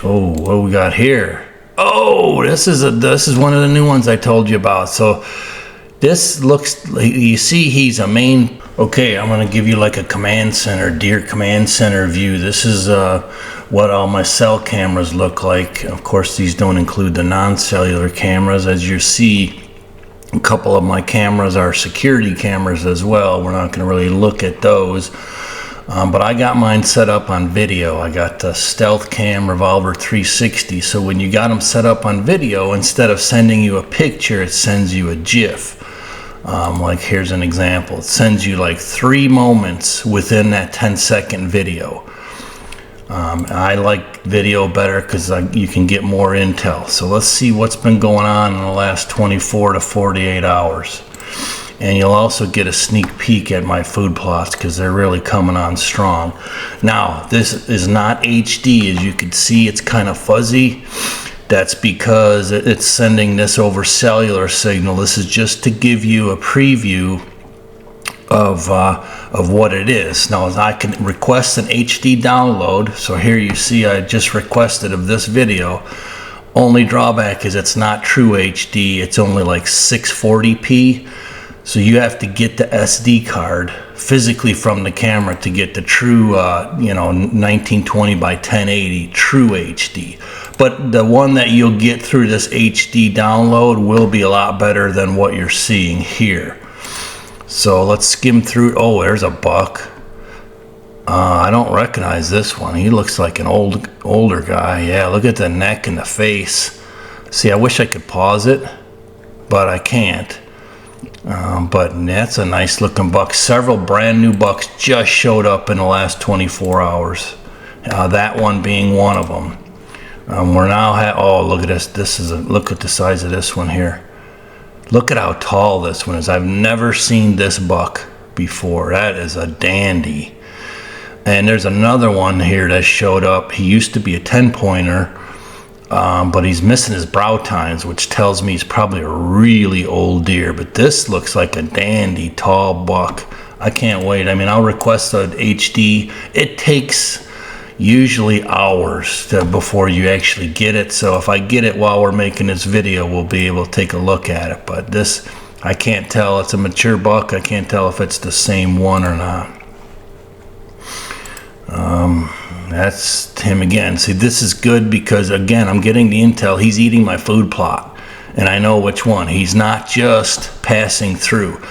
Oh, what we got here? Oh, this is one of the new ones I told you about. So this looks, you see he's a main. Okay, I'm gonna give you like a command center, deer command center view. This is what all my cell cameras look like. Of course, these don't include the non-cellular cameras. As you see, a couple of my cameras are security cameras as well. We're not gonna really look at those. But I got mine set up on video. I got the Stealth Cam Revolver 360. So when you got them set up on video, instead of sending you a picture, it sends you a GIF. Like here's an example. It sends you like 3 moments within that 10-second video. I like video better because you can get more intel. So let's see what's been going on in the last 24 to 48 hours. And you'll also get a sneak peek at my food plots because they're really coming on strong. Now, this is not HD. As you can see, it's kind of fuzzy. That's because it's sending this over cellular signal. This is just to give you a preview of what it is. Now, I can request an HD download. So here you see I just requested of this video. Only drawback is it's not true HD. It's only like 640p. So you have to get the SD card physically from the camera to get the true, 1920 by 1080 true HD. But the one that you'll get through this HD download will be a lot better than what you're seeing here. So let's skim through. Oh, there's a buck. I don't recognize this one. He looks like an older guy. Yeah, look at the neck and the face. See, I wish I could pause it, but I can't. But that's a nice looking buck. Several brand new bucks just showed up in the last 24 hours. That one being one of them. We're now oh, look at this. Look at the size of this one here. Look at how tall this one is. I've never seen this buck before. That is a dandy. And there's another one here that showed up. He used to be a 10-pointer. But he's missing his brow tines, which tells me he's probably a really old deer. But this looks like a dandy tall buck. I can't wait. I mean, I'll request an HD. It takes usually hours before you actually get it. So if I get it while we're making this video, we'll be able to take a look at it. But this, I can't tell. It's a mature buck. I can't tell if it's the same one or not. That's him again. See, this is good because, again, I'm getting the intel. He's eating my food plot, and I know which one. He's not just passing through.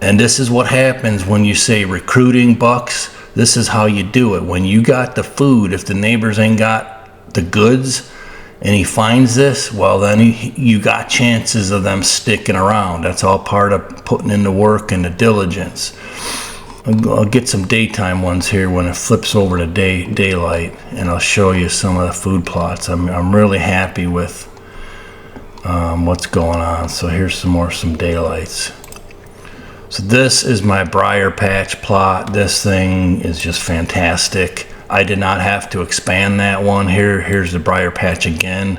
And this is what happens when you say recruiting bucks. This is how you do it. When you got the food, if the neighbors ain't got the goods, and he finds this, well, then you got chances of them sticking around. That's all part of putting in the work and the diligence. I'll get some daytime ones here when it flips over to daylight, and I'll show you some of the food plots. I'm really happy with what's going on. So here's some daylights. So this is my briar patch plot. This thing is just fantastic. I did not have to expand that one. Here's the briar patch again,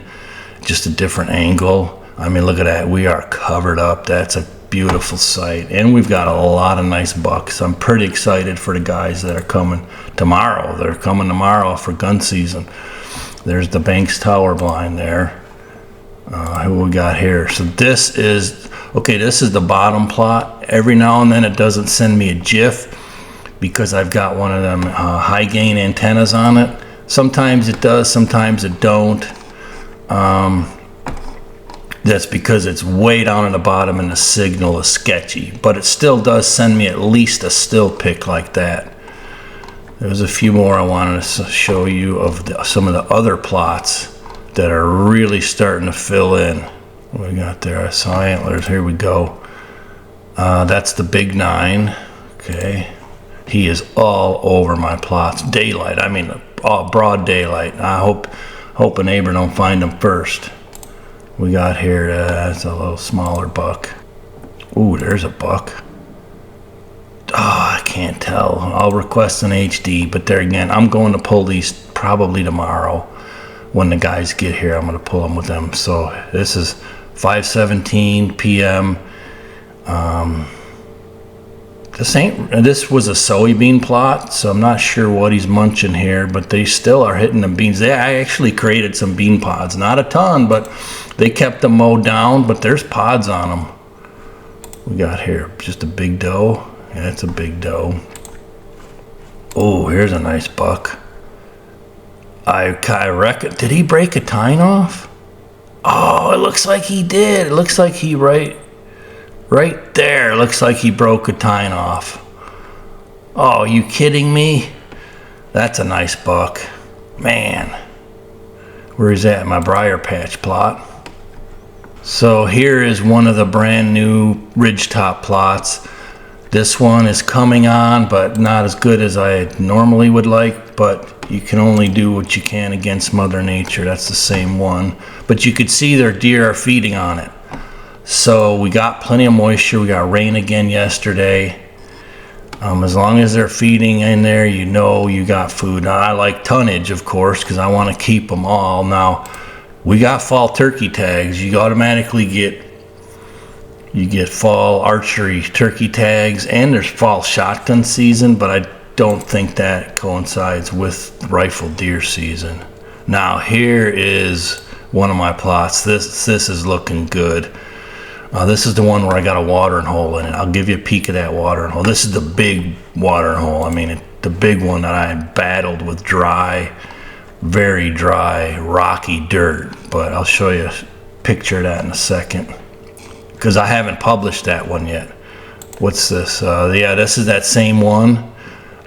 just a different angle. I mean, look at that. We are covered up. That's a beautiful sight, and we've got a lot of nice bucks. I'm pretty excited for the guys that are coming tomorrow. They're coming tomorrow for gun season. There's the Banks Tower blind there. Who we got here? So this is the bottom plot. Every now and then it doesn't send me a GIF because I've got one of them high gain antennas on it. Sometimes it does, sometimes it don't. That's because it's way down at the bottom and the signal is sketchy, but it still does send me at least a still pic like that. There's a few more I wanted to show you of some of the other plots that are really starting to fill in. What we got there? I saw antlers. Here we go. That's the big 9. Okay. He is all over my plots. Daylight. I mean, broad daylight. I hope a neighbor don't find him first. We got here, that's a little smaller buck. Ooh, there's a buck. Oh, I can't tell. I'll request an HD, but there again, I'm going to pull these probably tomorrow. When the guys get here, I'm going to pull them with them. So this is 5:17 p.m. This was a soybean plot, so I'm not sure what he's munching here, but they still are hitting the beans. I actually created some bean pods, not a ton, but they kept them mowed down, but there's pods on them. We got here just a big doe. Yeah, it's a big doe. Oh, here's a nice buck. I reckon, did he break a tine off? Oh, it looks like he did. It looks like he right there, looks like he broke a tine off. Oh, you kidding me? That's a nice buck. Man. Where is that? My briar patch plot. So here is one of the brand new ridgetop plots. This one is coming on, but not as good as I normally would like, but you can only do what you can against Mother Nature. That's the same one. But you could see their deer are feeding on it. So we got plenty of moisture. We got rain again yesterday. As long as they're feeding in there, you know you got food. Now, I like tonnage, of course, because I want to keep them all. Now, we got fall turkey tags. You automatically get fall archery turkey tags, and there's fall shotgun season, but I don't think that coincides with rifle deer season. Now, here is one of my plots. This is looking good. This is the one where I got a watering hole in it. I'll give you a peek of that watering hole. This is the big watering hole. I mean, the big one that I battled with dry, very dry, rocky dirt. But I'll show you a picture of that in a second, because I haven't published that one yet. What's this? Yeah, this is that same one.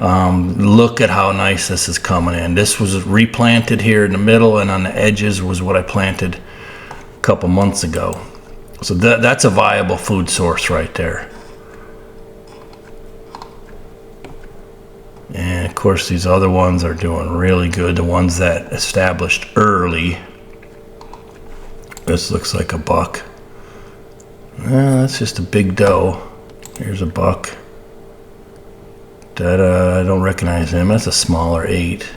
Look at how nice this is coming in. This was replanted here in the middle, and on the edges was what I planted a couple months ago. So that's a viable food source right there. And of course these other ones are doing really good. The ones that established early. This looks like a buck. That's just a big doe. Here's a buck. That I don't recognize him. That's a smaller 8.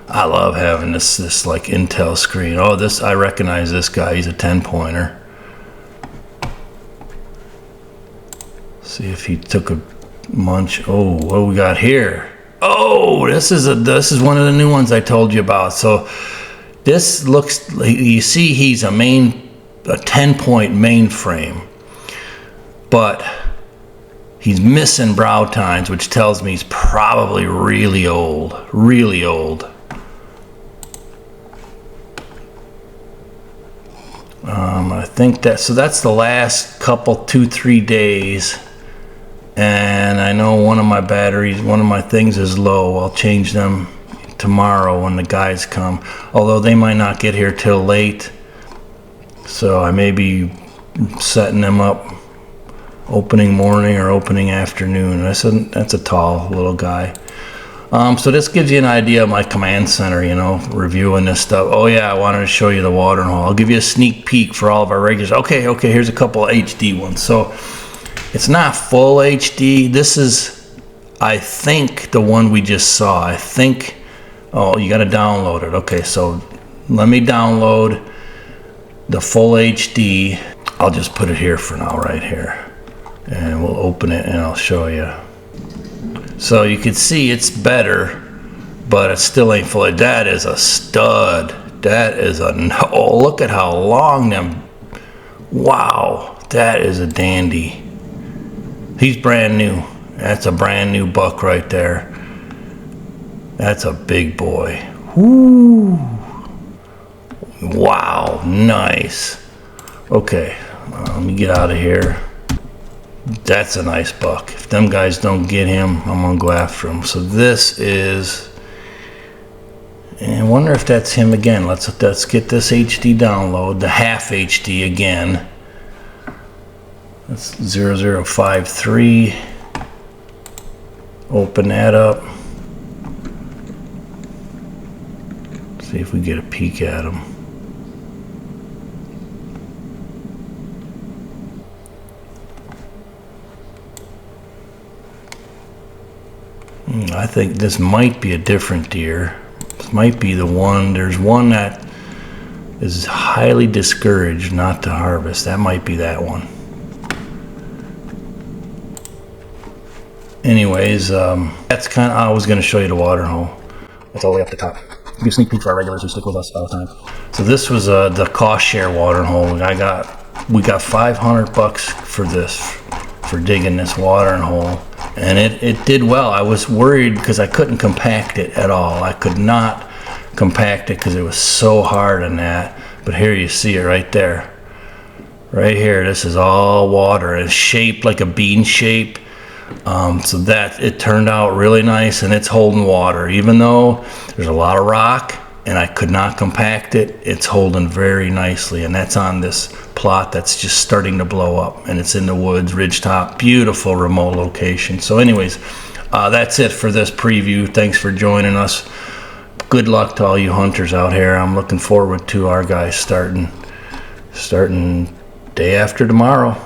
I love having this like intel screen. Oh, I recognize this guy. He's a 10-pointer. See if he took a munch. Oh, what do we got here? Oh, this is one of the new ones I told you about. So this looks, you see, he's a 10-point mainframe, but he's missing brow tines, which tells me he's probably really old, really old. I think so that's the last couple, 2-3 days. And I know one of my things is low. I'll change them tomorrow when the guys come. Although they might not get here till late. So I may be setting them up opening morning or opening afternoon. That's a tall little guy. So this gives you an idea of my command center, reviewing this stuff. Oh yeah, I wanted to show you the watering hole. I'll give you a sneak peek for all of our regulars. Okay, here's a couple of HD ones. So it's not full HD. This is, I think, the one we just saw. I think, oh, you got to download it. Okay, so let me download the full HD. I'll just put it here for now, right here. And we'll open it and I'll show you. So you can see it's better, but it still ain't full. That is a stud. That is oh, look at how long them. Wow, that is a dandy. He's brand new. That's a brand new buck right there. That's a big boy. Woo. Wow, nice. Okay, let me get out of here. That's a nice buck. If them guys don't get him, I'm gonna go after him. So this is, and I wonder if that's him again. Let's get this HD download, the half HD again. That's 0053. Open that up. See if we get a peek at him. I think this might be a different deer. This might be the one. There's one that is highly discouraged not to harvest. That might be that one. anyways, that's kind of, I was going to show you the watering hole. That's all the way up the top. Give you a sneak peek for our regulars who stick with us all the time. So this was the cost share watering hole. We got $500 for this, for digging this watering hole, and it did well. I was worried because I couldn't compact it at all. I could not compact it because it was so hard on that. But here you see it right there. Right here, this is all water. It's shaped like a bean shape. So that it turned out really nice, and it's holding water. Even though there's a lot of rock and I could not compact it, it's holding very nicely. And that's on this plot that's just starting to blow up, and it's in the woods, ridgetop, beautiful remote location. So anyways, that's it for this preview. Thanks for joining us. Good luck to all you hunters out here. I'm looking forward to our guys starting day after tomorrow.